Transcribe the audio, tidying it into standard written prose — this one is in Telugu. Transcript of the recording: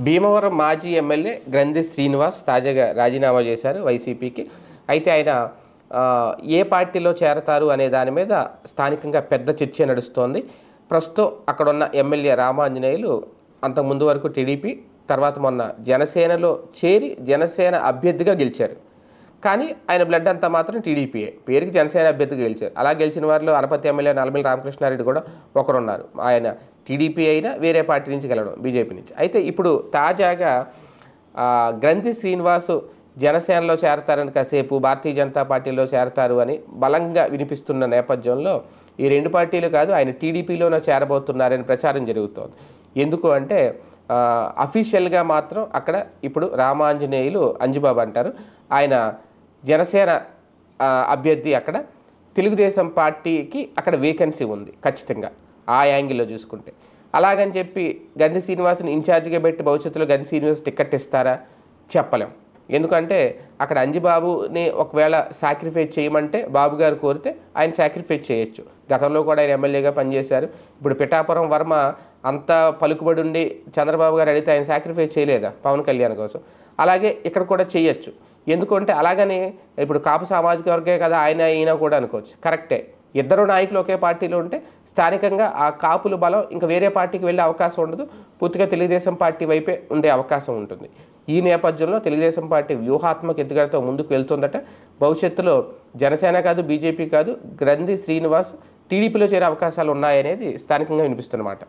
భీమవరం మాజీ ఎమ్మెల్యే గ్రంథి శ్రీనివాస్ తాజాగా రాజీనామా చేశారు వైసీపీకి. అయితే ఆయన ఏ పార్టీలో చేరతారు అనే దాని మీద స్థానికంగా పెద్ద చర్చ నడుస్తోంది. ప్రస్తుతం అక్కడున్న ఎమ్మెల్యే రామాంజనేయులు అంతకుముందు వరకు టీడీపీ, తర్వాత మొన్న జనసేనలో చేరి జనసేన అభ్యర్థిగా గెలిచారు. కానీ ఆయన బ్లడ్ అంతా మాత్రం టీడీపీయే, పేరుకి జనసేన అభ్యర్థిగా గెలిచారు. అలా గెలిచిన వారిలో అనపతి ఎమ్మెల్యే నల్లమిల్లి రామకృష్ణారెడ్డి కూడా ఒకరున్నారు. ఆయన టీడీపీ అయినా వేరే పార్టీ నుంచి గెలవడం, బీజేపీ నుంచి. అయితే ఇప్పుడు తాజాగా గ్రంథి శ్రీనివాసు జనసేనలో చేరతారని, కాసేపు భారతీయ జనతా పార్టీలో చేరతారు అని బలంగా వినిపిస్తున్న నేపథ్యంలో ఈ రెండు పార్టీలు కాదు, ఆయన టీడీపీలోనే చేరబోతున్నారని ప్రచారం జరుగుతోంది. ఎందుకు అంటే అఫీషియల్గా మాత్రం అక్కడ ఇప్పుడు రామాంజనేయులు అంజిబాబు అంటారు, ఆయన జనసేన అభ్యర్థి. అక్కడ తెలుగుదేశం పార్టీకి అక్కడ వేకెన్సీ ఉంది ఖచ్చితంగా ఆ యాంగిల్లో చూసుకుంటే. అలాగని చెప్పి గంధి శ్రీనివాస్ని ఇన్ఛార్జిగా పెట్టి భవిష్యత్తులో గంధి శ్రీనివాస్ టికెట్ ఇస్తారా చెప్పలేం. ఎందుకంటే అక్కడ అంజిబాబుని ఒకవేళ సాక్రిఫైస్ చేయమంటే బాబు గారు కోరితే ఆయన సాక్రిఫైస్ చేయొచ్చు. గతంలో కూడా ఆయన ఎమ్మెల్యేగా పనిచేశారు. ఇప్పుడు పిఠాపురం వర్మ అంత పలుకుబడి ఉండి చంద్రబాబు గారు అడిగితే ఆయన సాక్రిఫైస్ చేయలేదా పవన్ కళ్యాణ్ కోసం? అలాగే ఇక్కడ కూడా చేయొచ్చు. ఎందుకంటే అలాగని ఇప్పుడు కాపు సామాజిక వర్గే కదా ఆయన ఈయన కూడా అనుకోవచ్చు, కరెక్టే. ఇద్దరు నాయకులు ఒకే పార్టీలో ఉంటే స్థానికంగా ఆ కాపుల బలం ఇంకా వేరే పార్టీకి వెళ్ళే అవకాశం ఉండదు, పూర్తిగా తెలుగుదేశం పార్టీ వైపే ఉండే అవకాశం ఉంటుంది. ఈ నేపథ్యంలో తెలుగుదేశం పార్టీ వ్యూహాత్మక ఎత్తుగడతో ముందుకు వెళ్తుందట. భవిష్యత్తులో జనసేన కాదు, బీజేపీ కాదు, గ్రంథి శ్రీనివాస్ టీడీపీలో చేరే అవకాశాలు ఉన్నాయనేది స్థానికంగా వినిపిస్తున్నమాట.